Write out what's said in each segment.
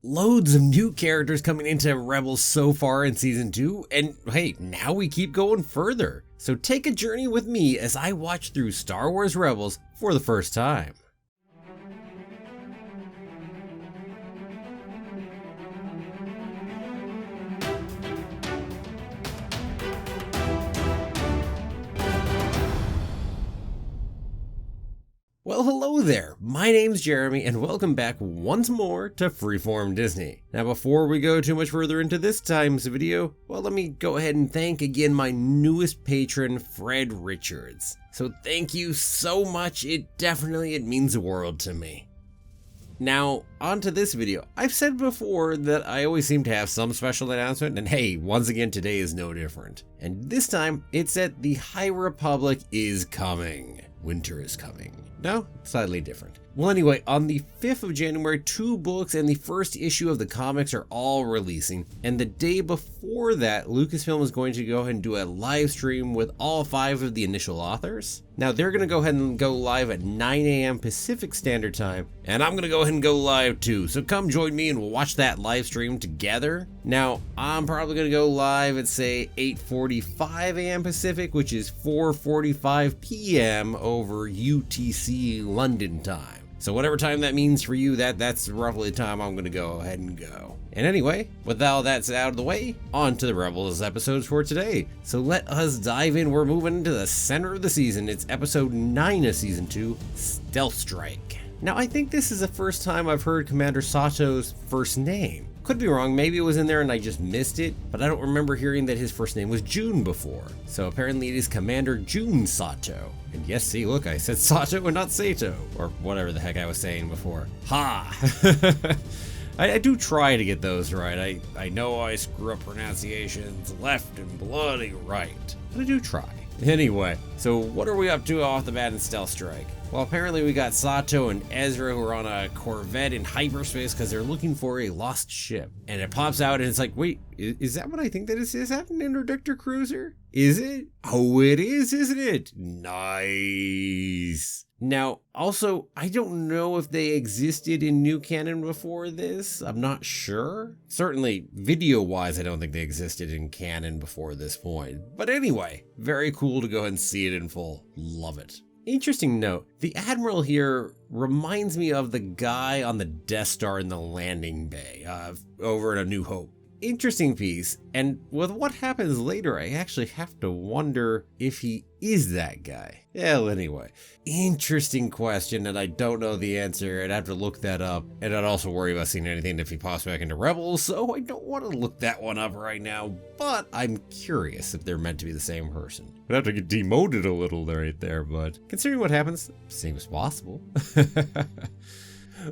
Loads of new characters coming into Rebels so far in Season 2, and hey, now we keep going further. So take a journey with me as I watch through Star Wars Rebels for the first time. Well, hello there, my name's Jeremy and welcome back once more to Freeform Disney. Now before we go too much further into this time's video, well, let me go ahead and thank again my newest patron, Fred Richards. So thank you so much, it means the world to me. Now, on to this video. I've said before that I always seem to have some special announcement, and hey, once again today is no different. And this time, it's that the High Republic is coming. Winter is coming. No, slightly different. Well anyway, on the 5th of January, 2 books and the first issue of the comics are all releasing, and the day before that, Lucasfilm is going to go ahead and do a live stream with all 5 of the initial authors. Now they're going to go ahead and go live at 9 a.m. Pacific Standard Time, and I'm going to go ahead and go live too, so come join me and we'll watch that live stream together. Now, I'm probably going to go live at say 8:45 a.m. Pacific, which is 4:45 p.m. over UTC London time. So whatever time that means for you, that's roughly the time I'm going to go ahead and go. And anyway, with all that's out of the way, on to the Rebels episodes for today. So let us dive in. We're moving into the center of the season. It's episode 9 of season 2, Stealth Strike. Now I think this is the first time I've heard Commander Sato's first name. Could be wrong, maybe it was in there and I just missed it, but I don't remember hearing that his first name was June before. So apparently it is Commander June Sato. And yes, see, look, I said Sato and not Sato, or whatever the heck I was saying before. Ha! I do try to get those right. I know I screw up pronunciations left and bloody right, but I do try. Anyway, so what are we up to off the bat in Stealth Strike? Well, apparently we got Sato and Ezra who are on a Corvette in hyperspace because they're looking for a lost ship. And it pops out and it's like, wait, is that what I think that is? Is that an interdictor cruiser? Is it? Oh, it is, isn't it? Nice. Now, also, I don't know if they existed in New Canon before this. I'm not sure. Certainly, video-wise, I don't think they existed in canon before this point. But anyway, very cool to go ahead and see it in full. Love it. Interesting note, the Admiral here reminds me of the guy on the Death Star in the landing bay over in A New Hope. Interesting piece, and with what happens later, I actually have to wonder if he is that guy. Well, anyway, interesting question, and I don't know the answer. I'd have to look that up, and I'd also worry about seeing anything if he pops back into Rebels, so I don't want to look that one up right now, but I'm curious if they're meant to be the same person. I'd have to get demoted a little right there, but considering what happens, seems possible.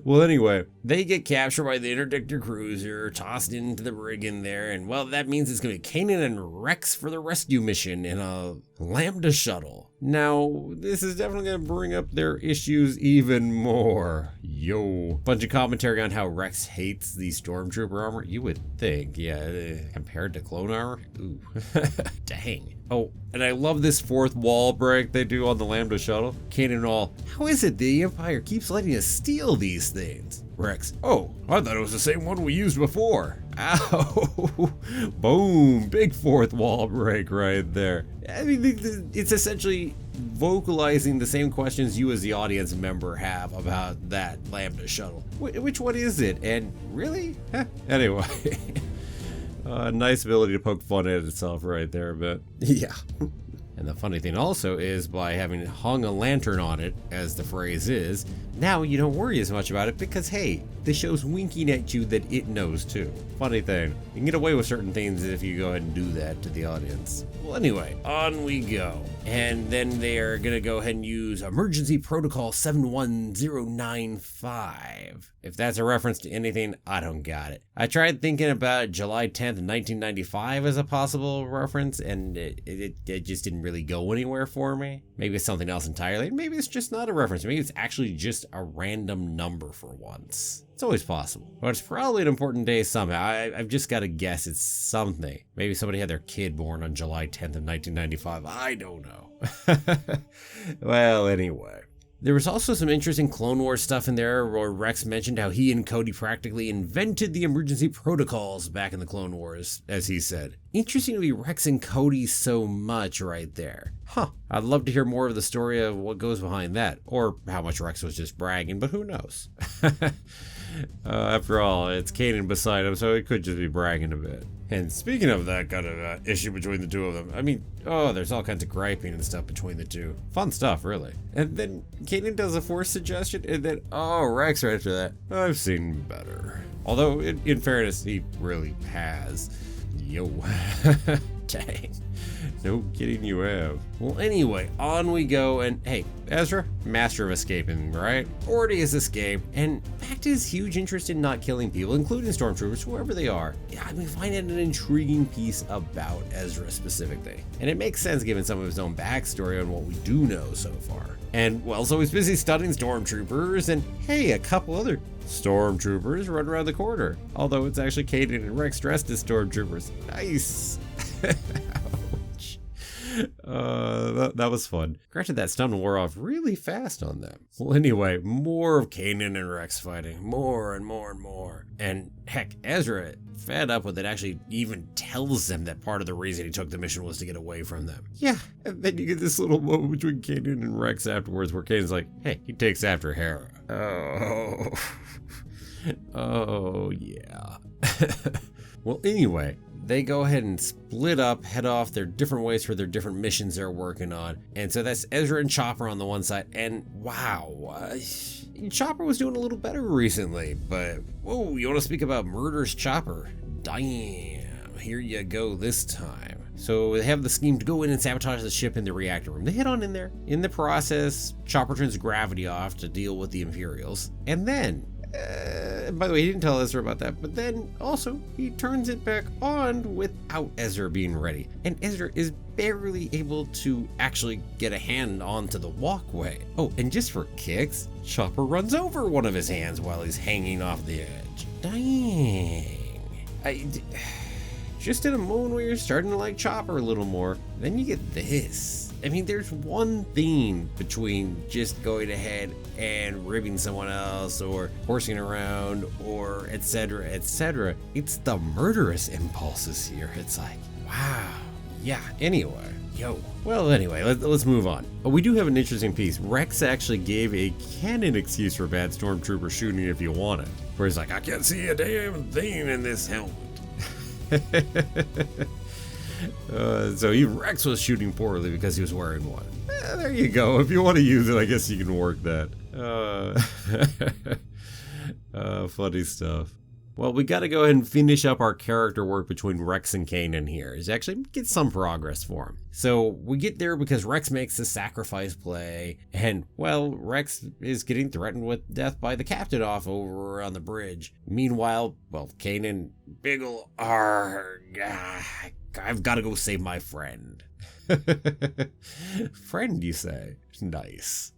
Well, anyway, they get captured by the interdictor cruiser, tossed into the brig in there, and well, that means it's going to be Kanan and Rex for the rescue mission in a Lambda shuttle. Now, this is definitely going to bring up their issues even more. Yo. Bunch of commentary on how Rex hates the stormtrooper armor. You would think, yeah, compared to clone armor? Ooh. Dang. Oh, and I love this fourth wall break they do on the Lambda shuttle. Kanan all, how is it the Empire keeps letting us steal these things? Rex, oh, I thought it was the same one we used before. Ow. Boom, big fourth wall break right there. I mean, it's essentially vocalizing the same questions you as the audience member have about that Lambda shuttle. Which one is it? And really? Anyway. Nice ability to poke fun at itself right there, but yeah. And the funny thing also is by having hung a lantern on it, as the phrase is, now you don't worry as much about it because hey, the show's winking at you that it knows too. Funny thing, you can get away with certain things if you go ahead and do that to the audience. Well anyway, on we go. And then they're gonna go ahead and use Emergency Protocol 71095. If that's a reference to anything, I don't got it. I tried thinking about July 10th, 1995 as a possible reference, and it just didn't really go anywhere for me. Maybe it's something else entirely. Maybe it's just not a reference. Maybe it's actually just a random number for once. It's always possible. But it's probably an important day somehow. I've just got to guess it's something. Maybe somebody had their kid born on July 10th of 1995. I don't know. Well, anyway. There was also some interesting Clone Wars stuff in there where Rex mentioned how he and Cody practically invented the emergency protocols back in the Clone Wars, as he said. Interesting to be Rex and Cody so much right there. Huh, I'd love to hear more of the story of what goes behind that, or how much Rex was just bragging, but who knows? After all, it's Kanan beside him, so it could just be bragging a bit. And speaking of that kind of issue between the two of them, I mean, there's all kinds of griping and stuff between the two. Fun stuff, really. And then Kanan does a Force suggestion, and then, Rex right after that, I've seen better. Although, in fairness, he really has. Yo. Dang. No kidding, you have. Well, anyway, on we go, and hey, Ezra, master of escaping, right? Already has escaped, and back to his huge interest in not killing people, including stormtroopers, whoever they are. Yeah, I mean, find it an intriguing piece about Ezra specifically. And it makes sense given some of his own backstory on what we do know so far. And, well, so he's busy studying stormtroopers, and hey, a couple other stormtroopers run around the corner. Although it's actually Kanan and Rex dressed as stormtroopers. Nice. That was fun. Granted, that stun wore off really fast on them. Well, anyway, more of Kanan and Rex fighting. More and more and more. And heck, Ezra, fed up with it, actually even tells them that part of the reason he took the mission was to get away from them. Yeah, and then you get this little moment between Kanan and Rex afterwards where Kanan's like, hey, he takes after Hera. Oh, yeah. Well, anyway, they go ahead and split up, head off their different ways for their different missions they're working on. And so that's Ezra and Chopper on the one side. And wow, Chopper was doing a little better recently. But whoa, you want to speak about murderous Chopper? Damn, here you go this time. So they have the scheme to go in and sabotage the ship in the reactor room. They head on in there. In the process, Chopper turns gravity off to deal with the Imperials. And then, by the way, he didn't tell Ezra about that, but then also he turns it back on without Ezra being ready. And Ezra is barely able to actually get a hand onto the walkway. Oh, and just for kicks, Chopper runs over one of his hands while he's hanging off the edge. Dang. Just in a moment where you're starting to like Chopper a little more, then you get this. I mean, there's one theme between just going ahead and ribbing someone else or horsing around or etc., etc. It's the murderous impulses here. It's like, wow. Yeah, anyway. Well, anyway, let's move on. We do have an interesting piece. Rex actually gave a canon excuse for bad stormtrooper shooting if you want it. Where he's like, I can't see a damn thing in this helmet. So Rex was shooting poorly because he was wearing one. There you go. If you want to use it, I guess you can work that. Funny stuff. Well, we got to go ahead and finish up our character work between Rex and Kanan here. Is actually get some progress for him. So we get there because Rex makes the sacrifice play, and well, Rex is getting threatened with death by the captain off over on the bridge. Meanwhile, well, Kanan, big ol' argh, I've got to go save my friend. Friend, you say? Nice.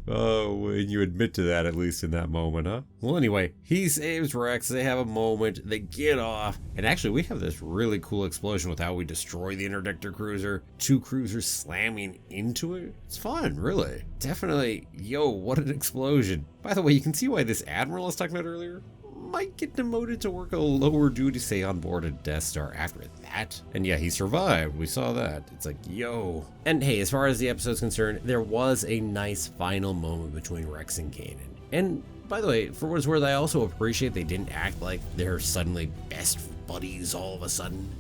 Oh, when you admit to that, at least in that moment, huh? Well, anyway, he saves Rex. They have a moment. They get off. And actually, we have this really cool explosion with how we destroy the interdictor cruiser. 2 cruisers slamming into it. It's fun, really. Definitely. Yo, what an explosion. By the way, you can see why this admiral I was talking about earlier might get demoted to work a lower duty stay on board a Death Star after that. And yeah, he survived. We saw that. It's like, yo. And hey, as far as the episode's concerned, there was a nice final moment between Rex and Kanan. And by the way, for what it's worth, I also appreciate they didn't act like they're suddenly best buddies all of a sudden.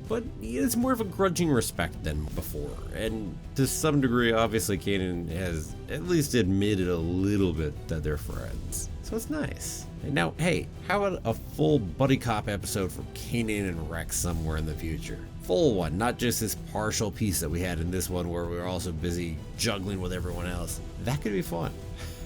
But it's more of a grudging respect than before. And to some degree, obviously, Kanan has at least admitted a little bit that they're friends. So it's nice. And now, hey, how about a full buddy cop episode for Kanan and Rex somewhere in the future? Full one, not just this partial piece that we had in this one where we were also busy juggling with everyone else. That could be fun.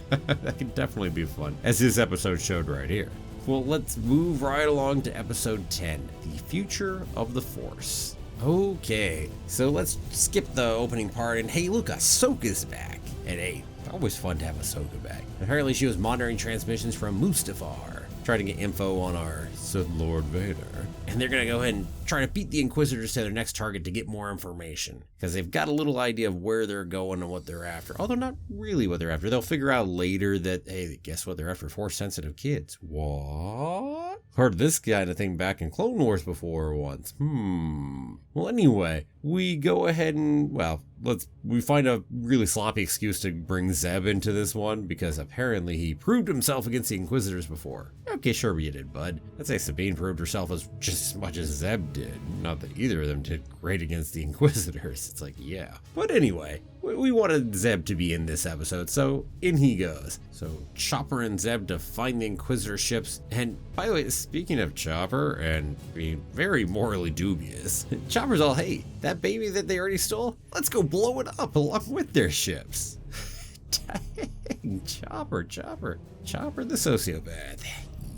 That could definitely be fun, as this episode showed right here. Well, let's move right along to episode 10, The Future of the Force. Okay, so let's skip the opening part, and hey, look, Ahsoka's back. And hey, always fun to have Ahsoka back. Apparently she was monitoring transmissions from Mustafar. trying to get info on our Sith Lord Vader. And they're gonna go ahead and try to beat the Inquisitors to their next target to get more information, because they've got a little idea of where they're going and what they're after. Although not really what they're after. They'll figure out later that, hey, guess what? They're after Force-sensitive kids. What? Heard this kind of thing back in Clone Wars before once. Well, anyway, we go ahead and, well, we find a really sloppy excuse to bring Zeb into this one, because apparently he proved himself against the Inquisitors before. Okay, sure you did, bud. I'd say Sabine proved herself as just as much as Zeb did. Not that either of them did great against the Inquisitors. It's like, yeah. But anyway, we wanted Zeb to be in this episode, so in he goes. So Chopper and Zeb to find the Inquisitor ships. And by the way, speaking of Chopper and being very morally dubious, Chopper's all, hey, that baby that they already stole, let's go blow it up along with their ships. Dang, Chopper the sociopath.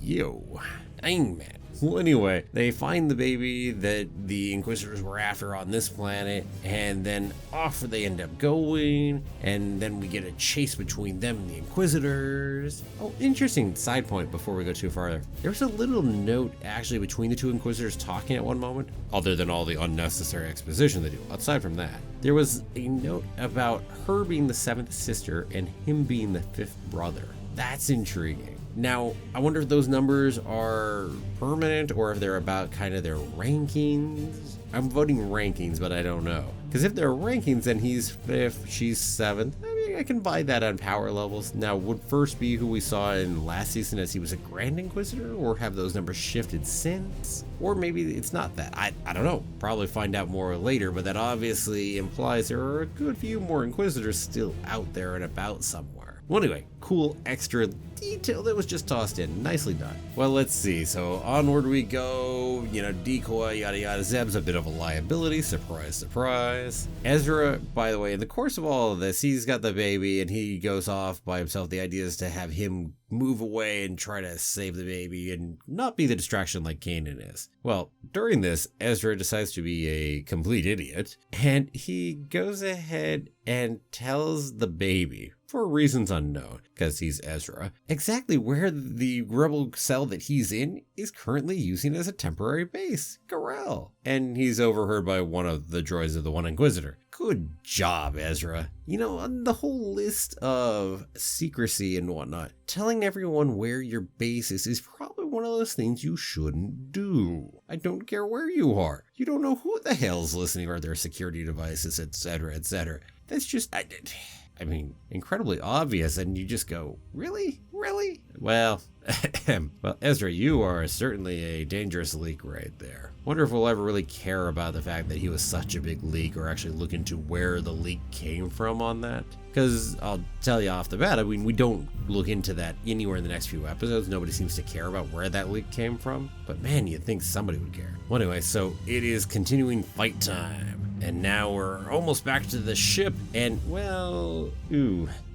Yo, dang, man. Well, anyway, they find the baby that the Inquisitors were after on this planet, and then off they end up going, and then we get a chase between them and the Inquisitors. Oh, interesting side point before we go too far. There was a little note actually between the two Inquisitors talking at one moment, other than all the unnecessary exposition they do. Aside from that, there was a note about her being the seventh sister and him being the fifth brother. That's intriguing. Now, I wonder if those numbers are permanent or if they're about kind of their rankings. I'm voting rankings, but I don't know. Because if they're rankings, then he's fifth, she's seventh. I mean, I can buy that on power levels. Now, would first be who we saw in last season as he was a Grand Inquisitor, or have those numbers shifted since? Or maybe it's not that. I don't know. Probably find out more later, but that obviously implies there are a good few more Inquisitors still out there and about somewhere. Well, anyway, cool extra detail that was just tossed in. Nicely done. Well, let's see. So onward we go. Decoy, yada yada. Zeb's a bit of a liability. Surprise, surprise. Ezra, by the way, in the course of all of this, he's got the baby and he goes off by himself. The idea is to have him move away and try to save the baby and not be the distraction like Kanan is. Well, during this, Ezra decides to be a complete idiot, and he goes ahead and tells the baby, for reasons unknown, because he's Ezra, exactly where the rebel cell that he's in is currently using as a temporary base, Garel. And he's overheard by one of the droids of the One Inquisitor. Good job, Ezra. On the whole list of secrecy and whatnot, telling everyone where your base is probably one of those things you shouldn't do. I don't care where you are. You don't know who the hell's listening or their security devices, etc., etc. That's just, I mean, incredibly obvious, and you just go, really? Really? Well, Ezra, you are certainly a dangerous leak right there. Wonder if we'll ever really care about the fact that he was such a big leak, or actually look into where the leak came from on that. Because I'll tell you off the bat, I mean, we don't look into that anywhere in the next few episodes. Nobody seems to care about where that leak came from. But man, you'd think somebody would care. Well, anyway, so it is continuing fight time. And now we're almost back to the ship, and well,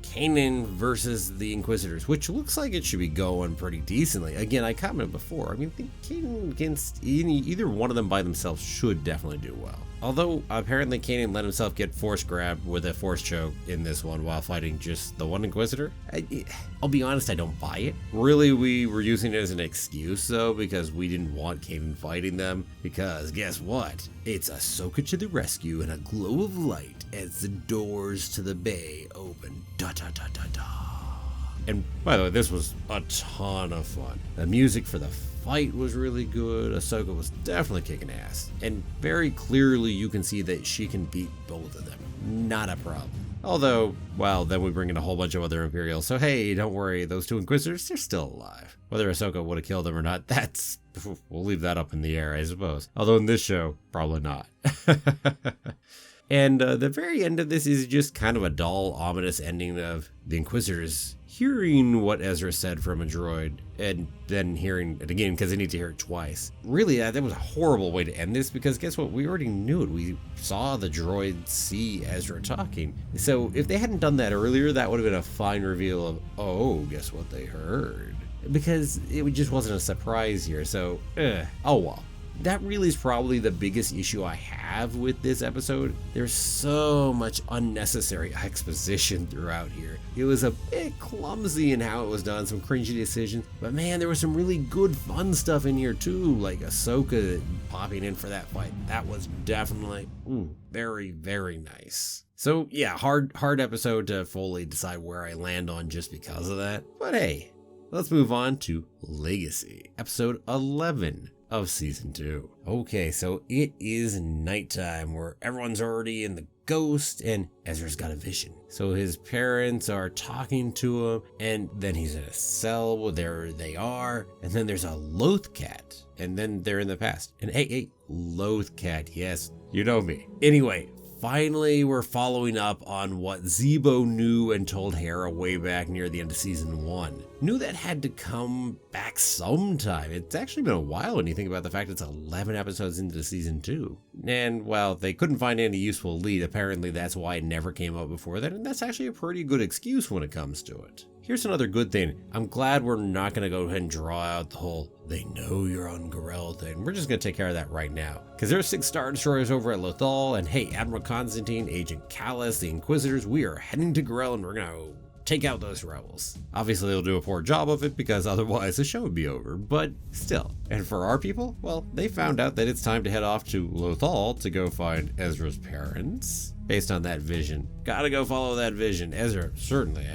Kanan versus the Inquisitors, which looks like it should be going pretty decently. Again, I commented before, I mean, I think Kanan against either one of them by themselves should definitely do well. Although, apparently Kanan let himself get force grabbed with a force choke in this one while fighting just the one Inquisitor. I'll be honest, I don't buy it. Really, we were using it as an excuse, though, because we didn't want Kanan fighting them. Because, guess what? It's Ahsoka to the rescue in a glow of light as the doors to the bay open. Da-da-da-da-da. And by the way, this was a ton of fun. The music for the fight was really good. Ahsoka was definitely kicking ass. And very clearly you can see that she can beat both of them. Not a problem. Although, well, then we bring in a whole bunch of other Imperials. So hey, don't worry, those two Inquisitors, they're still alive. Whether Ahsoka would have killed them or not, we'll leave that up in the air, I suppose. Although in this show, probably not. And the very end of this is just kind of a dull, ominous ending of the Inquisitors hearing what Ezra said from a droid, and then hearing it again because they need to hear it twice. Really, that was a horrible way to end this, because guess what? We already knew it. We saw the droid see Ezra talking. So if they hadn't done that earlier, that would have been a fine reveal of, oh, guess what they heard? Because it just wasn't a surprise here, so, oh well. that really is probably the biggest issue I have with this episode. There's so much unnecessary exposition throughout here. It was a bit clumsy in how it was done, some cringy decisions, but man, there was some really good fun stuff in here too, like Ahsoka popping in for that fight. That was definitely very, very nice. So yeah, hard episode to fully decide where I land on just because of that. But hey, let's move on to Legacy, episode 11 of season 2. Okay, so it is nighttime where everyone's already in the ghost and Ezra's got a vision. So his parents are talking to him and then he's in a cell where there they are. And then there's a Loth cat and then they're in the past. And hey, Loth cat, yes, you know me. Anyway, finally, we're following up on what Zebo knew and told Hera way back near the end of season 1. Knew that had to come back sometime. It's actually been a while when you think about the fact it's 11 episodes into season 2. And well, they couldn't find any useful lead. Apparently that's why it never came up before that, and that's actually a pretty good excuse when it comes to it. Here's another good thing. I'm glad we're not going to go ahead and draw out the whole "they know you're on Gorel" thing. We're just going to take care of that right now. Because there's 6 Star Destroyers over at Lothal, and hey, Admiral Constantine, Agent Callus, the Inquisitors, we are heading to Gorel and we're going to take out those rebels. Obviously they'll do a poor job of it because otherwise the show would be over, but still. And for our people, well, they found out that it's time to head off to Lothal to go find Ezra's parents. Based on that vision. Gotta go follow that vision. Ezra, certainly,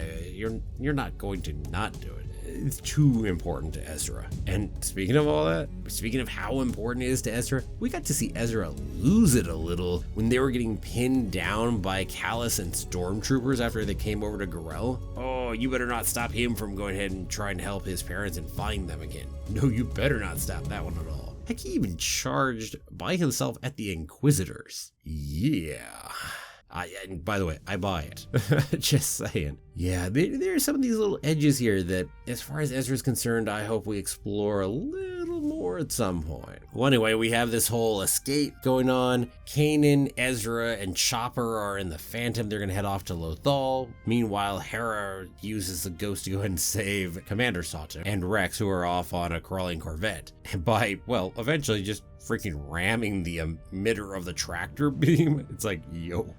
you're not going to not do it. It's too important to Ezra. And speaking of all that, speaking of how important it is to Ezra, we got to see Ezra lose it a little when they were getting pinned down by Callus and stormtroopers after they came over to Gorel. Oh, you better not stop him from going ahead and trying to help his parents and find them again. No, you better not stop that one at all. Heck, he even charged by himself at the Inquisitors. Yeah. And by the way, I buy it. Just saying. Yeah, there are some of these little edges here that, as far as Ezra's concerned, I hope we explore a little more at some point. Well, anyway, we have this whole escape going on. Kanan, Ezra, and Chopper are in the Phantom. They're going to head off to Lothal. Meanwhile, Hera uses the ghost to go ahead and save Commander Sato and Rex, who are off on a crawling Corvette. By, well, eventually just freaking ramming the emitter of the tractor beam. It's like, yo.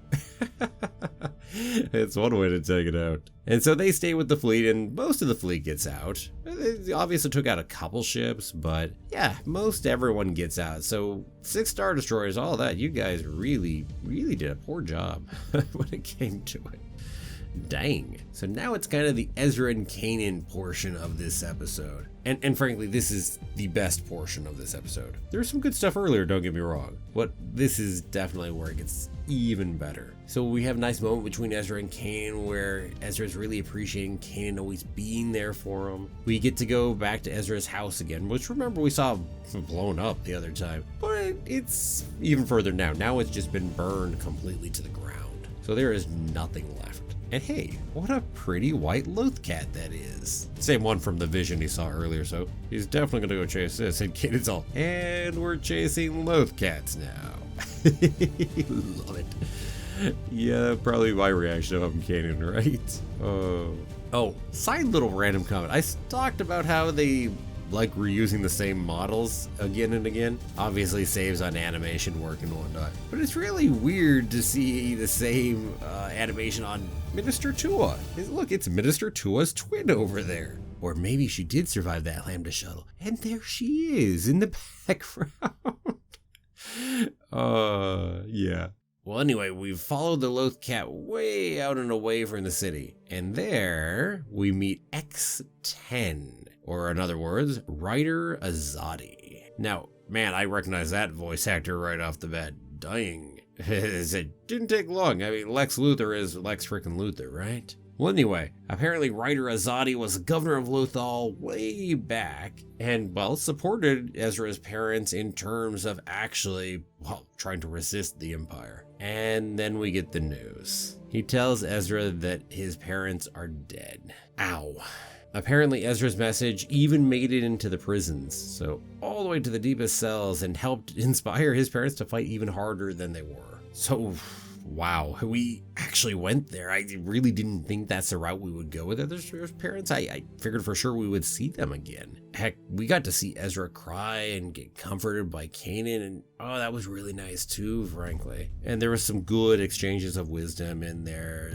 It's one way to take it out. And so they stay with the fleet, and most of the fleet gets out. They obviously took out a couple ships, but yeah, most everyone gets out. So 6 Star Destroyers, all that, you guys really did a poor job when it came to it. Dang. So now it's kind of the Ezra and Kanan portion of this episode. And frankly, this is the best portion of this episode. There's some good stuff earlier, don't get me wrong, but this is definitely where it gets even better. So we have a nice moment between Ezra and Kanan where Ezra's really appreciating Kanan always being there for him. We get to go back to Ezra's house again, which remember we saw blown up the other time, but it's even further now. Now it's just been burned completely to the ground. So there is nothing left. And hey, what a pretty white Loth cat that is. Same one from the vision he saw earlier, so he's definitely gonna go chase this. And Kanan's all, and we're chasing Loth cats now. Love it. Yeah, probably my reaction if I'm Kanan, right? Oh, side little random comment. I talked about how they like reusing the same models again and again. Obviously saves on animation work and whatnot. But it's really weird to see the same animation on Minister Tua. Look, it's Minister Tua's twin over there. Or maybe she did survive that Lambda shuttle. And there she is in the background. Yeah. Well, anyway, we've followed the Loth cat way out and away from the city. And there we meet X10. Or in other words, Ryder Azadi. Now, man, I recognize that voice actor right off the bat. Dang. It didn't take long. I mean, Lex Luthor is Lex freaking Luthor, right? Well, anyway, apparently Ryder Azadi was the governor of Lothal way back and, well, supported Ezra's parents in terms of actually, well, trying to resist the Empire. And then we get the news. He tells Ezra that his parents are dead. Ow. Apparently Ezra's message even made it into the prisons, so all the way to the deepest cells, and helped inspire his parents to fight even harder than they were. So wow, we actually went there. I really didn't think that's the route we would go with Ezra's parents. I figured for sure we would see them again. Heck, we got to see Ezra cry and get comforted by Kanan, and oh, that was really nice too, frankly. And there was some good exchanges of wisdom in there.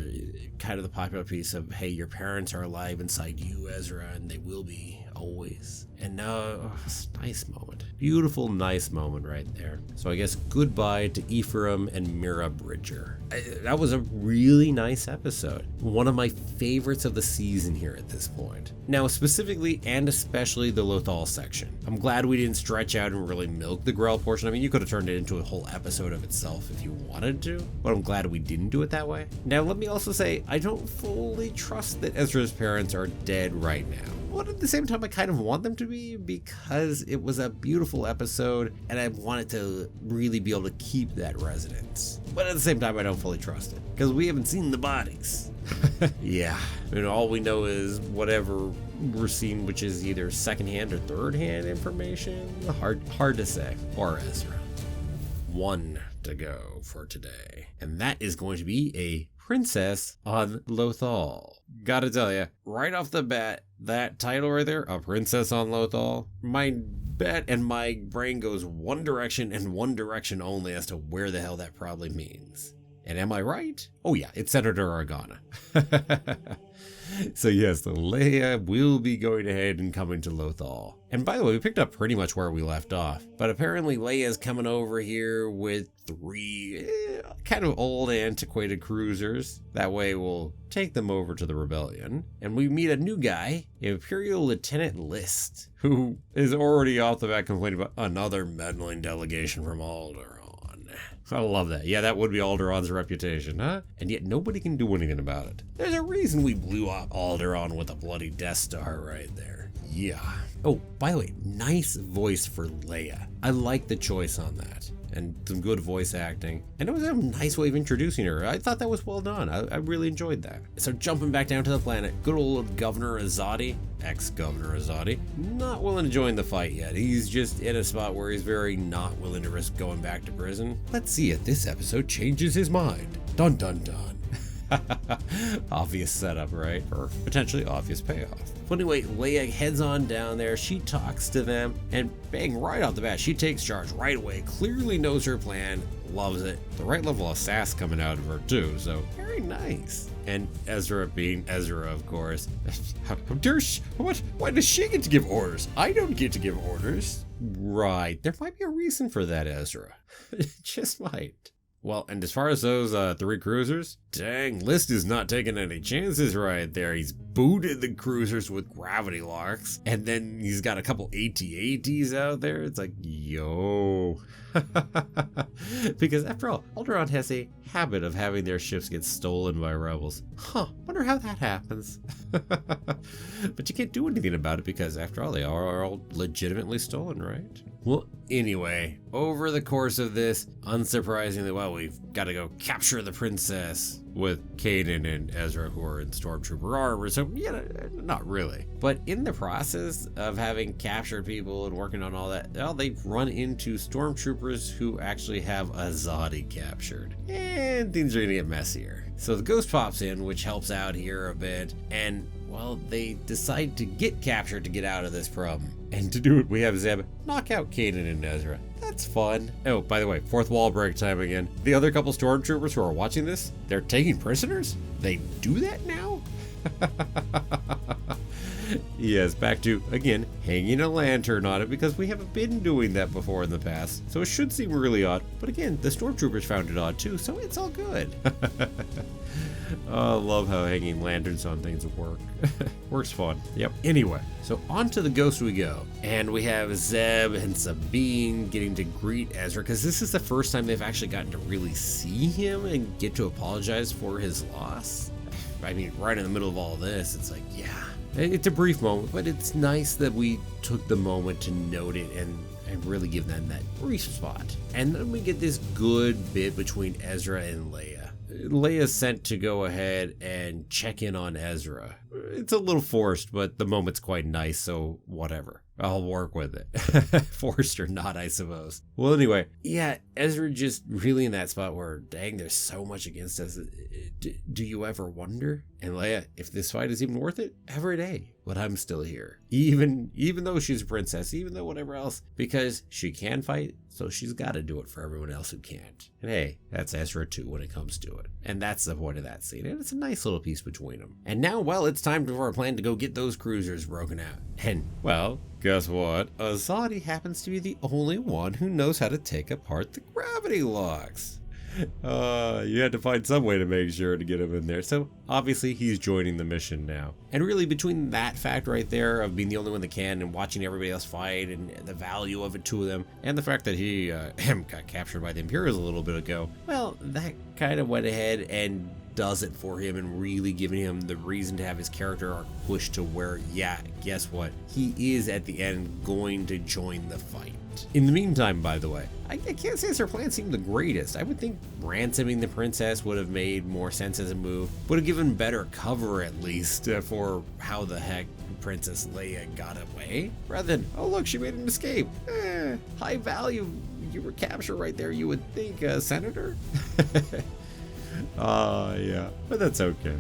Kind of the popular piece of, hey, your parents are alive inside you, Ezra, and they will be always. And nice moment. Beautiful, nice moment right there. So I guess goodbye to Ephraim and Mira Bridger. That was a really nice episode. One of my favorites of the season here at this point. Now, specifically and especially the Lothal section. I'm glad we didn't stretch out and really milk the Grell portion. I mean, you could have turned it into a whole episode of itself if you wanted to, but I'm glad we didn't do it that way. Now, let me also say, I don't fully trust that Ezra's parents are dead right now. But at the same time, I kind of want them to be, because it was a beautiful episode and I wanted to really be able to keep that resonance. But at the same time, I don't fully trust it because we haven't seen the bodies. Yeah, all we know is whatever we're seeing, which is either secondhand or third-hand information. Hard to say. Or Ezra. One to go for today, and that is going to be a Princess on Lothal. Gotta tell ya, right off the bat, that title right there, A Princess on Lothal, my bet and my brain goes one direction and one direction only as to where the hell that probably means. And am I right? Oh yeah, it's Senator Organa. So yes, Leia will be going ahead and coming to Lothal. And by the way, we picked up pretty much where we left off. But apparently Leia's coming over here with 3 kind of old antiquated cruisers. That way we'll take them over to the rebellion. And we meet a new guy, Imperial Lieutenant List, who is already off the bat complaining about another meddling delegation from Alderaan. I love that. Yeah, that would be Alderaan's reputation, huh? And yet nobody can do anything about it. There's a reason we blew up Alderaan with a bloody Death Star right there. Yeah. Oh, by the way, nice voice for Leia. I like the choice on that. And some good voice acting. And it was a nice way of introducing her. I thought that was well done. I really enjoyed that. So jumping back down to the planet, good old Governor Azadi, ex-Governor Azadi, not willing to join the fight yet. He's just in a spot where he's very not willing to risk going back to prison. Let's see if this episode changes his mind. Dun dun dun. Obvious setup, right? Or potentially obvious payoff. But anyway, Leia heads on down there, she talks to them, and bang, right off the bat, she takes charge right away, clearly knows her plan, loves it. The right level of sass coming out of her too, so very nice. And Ezra being Ezra, of course. How dare she? What? Why does she get to give orders? I don't get to give orders. Right, there might be a reason for that, Ezra. Just might. Well, and as far as those 3 cruisers, dang, List is not taking any chances right there. He's booted the cruisers with gravity locks, and then he's got a couple AT-ATs out there. It's like, yo. Because after all, Alderaan has a habit of having their ships get stolen by rebels. Huh, wonder how that happens. But you can't do anything about it because after all, they are all legitimately stolen, right? Well, anyway, over the course of this, unsurprisingly, well, we've got to go capture the princess with Kanan and Ezra, who are in stormtrooper armor. So, yeah, not really. But in the process of having captured people and working on all that, well, they've run into stormtroopers who actually have Azadi captured. And things are going to get messier. So the ghost pops in, which helps out here a bit. And, well, they decide to get captured to get out of this problem. And to do it, we have Zeb knock out Kanan and Ezra. That's fun. Oh, by the way, 4th wall break time again. The other couple stormtroopers who are watching this, they're taking prisoners? They do that now? Yes, back to, again, hanging a lantern on it because we haven't been doing that before in the past. So it should seem really odd. But again, the stormtroopers found it odd too, so it's all good. Oh, I love how hanging lanterns on things work. Works fun. Yep. Anyway, so on to the ghost we go. And we have Zeb and Sabine getting to greet Ezra because this is the first time they've actually gotten to really see him and get to apologize for his loss. I mean, right in the middle of all this, it's like, yeah. It's a brief moment, but it's nice that we took the moment to note it and really give them that brief spot. And then we get this good bit between Ezra and Leia. Leia's sent to go ahead and check in on Ezra. It's a little forced, but the moment's quite nice, so whatever. I'll work with it. Forced or not, I suppose. Well, anyway, yeah, Ezra just really in that spot where, dang, there's so much against us. Do you ever wonder? And Leia, if this fight is even worth it, every day, but I'm still here. Even though she's a princess, even though whatever else, because she can fight, so she's got to do it for everyone else who can't. And hey, that's Ezra too when it comes to it. And that's the point of that scene, and it's a nice little piece between them. And now, well, it's time for our plan to go get those cruisers broken out. And, well, guess what? Azadi happens to be the only one who knows how to take apart the gravity locks. You had to find some way to make sure to get him in there. So obviously he's joining the mission now. And really between that fact right there of being the only one that can and watching everybody else fight and the value of it to them and the fact that he got captured by the Imperials a little bit ago, well, that kind of went ahead and does it for him and really giving him the reason to have his character arc pushed to where, yeah, guess what? He is at the end going to join the fight. In the meantime, by the way, I can't say her plan seemed the greatest. I would think ransoming the princess would have made more sense as a move, would have given better cover at least for how the heck Princess Leia got away, rather than, oh look, she made an escape. High value, you were captured right there, you would think, Senator? Yeah, but that's okay.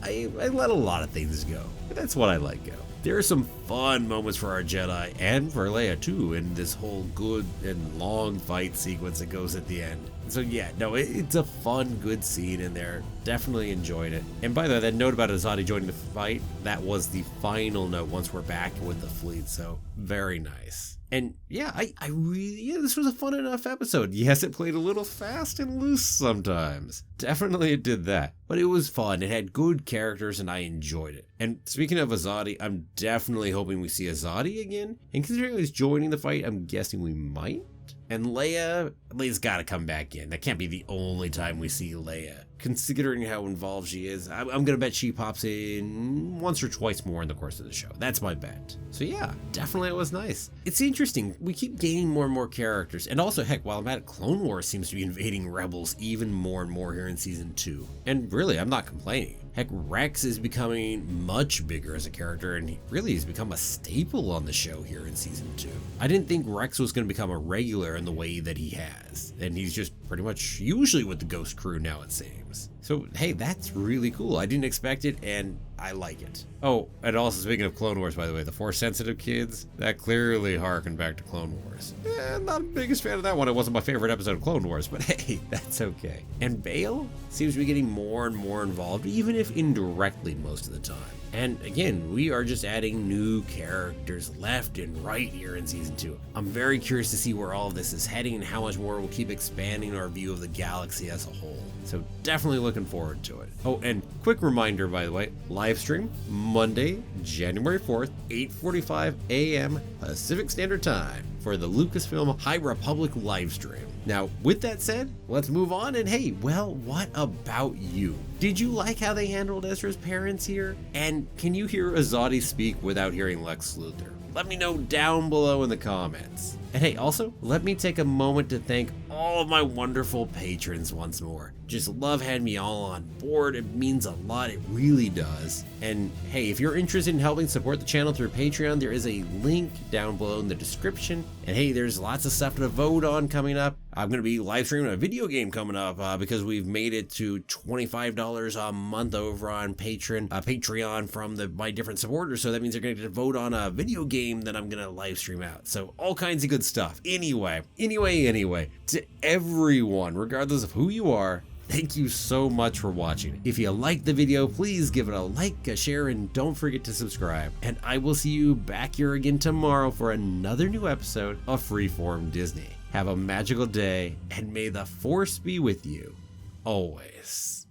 I let a lot of things go. That's what I let go. There are some fun moments for our Jedi and for Leia too in this whole good and long fight sequence that goes at the end. So yeah, no, it's a fun, good scene in there. Definitely enjoyed it. And by the way, that note about Azadi joining the fight, that was the final note once we're back with the fleet, so very nice. And yeah, I really, this was a fun enough episode. Yes, it played a little fast and loose sometimes. Definitely it did that. But it was fun. It had good characters and I enjoyed it. And speaking of Azadi, I'm definitely hoping we see Azadi again. And considering he's joining the fight, I'm guessing we might. And Leia's got to come back in. That can't be the only time we see Leia. Considering how involved she is, I'm going to bet she pops in once or twice more in the course of the show. That's my bet. So yeah, definitely it was nice. It's interesting. We keep gaining more and more characters. And also, heck, while I'm at it, Clone Wars seems to be invading Rebels even more and more here in Season 2. And really, I'm not complaining. Heck, Rex is becoming much bigger as a character, and he really has become a staple on the show here in Season 2. I didn't think Rex was going to become a regular in the way that he has, and he's just pretty much usually with the Ghost crew now, it seems. So, hey, that's really cool. I didn't expect it, and I like it. Oh, and also speaking of Clone Wars, by the way, the Force-sensitive kids, that clearly harkened back to Clone Wars. Not the biggest fan of that one. It wasn't my favorite episode of Clone Wars, but hey, that's okay. And Bail seems to be getting more and more involved, even if indirectly most of the time. And again, we are just adding new characters left and right here in Season 2. I'm very curious to see where all of this is heading and how much more we'll keep expanding our view of the galaxy as a whole. So definitely looking forward to it. Oh, and quick reminder, by the way, live stream Monday, January 4th, 8:45 a.m. Pacific Standard Time for the Lucasfilm High Republic live stream. Now, with that said, let's move on. And hey, well, what about you? Did you like how they handled Ezra's parents here? And can you hear Azadi speak without hearing Lex Luthor? Let me know down below in the comments. And hey, also, let me take a moment to thank all of my wonderful patrons once more. Just love having me all on board. It means a lot, it really does. And hey, if you're interested in helping support the channel through Patreon, there is a link down below in the description. And hey, there's lots of stuff to vote on coming up. I'm going to be live streaming a video game coming up because we've made it to $25 a month over on Patreon from my different supporters. So that means they're going to get to vote on a video game that I'm going to live stream out. So all kinds of good stuff. Anyway, to everyone, regardless of who you are, thank you so much for watching. If you liked the video, please give it a like, a share, and don't forget to subscribe. And I will see you back here again tomorrow for another new episode of Freeform Disney. Have a magical day, and may the Force be with you always.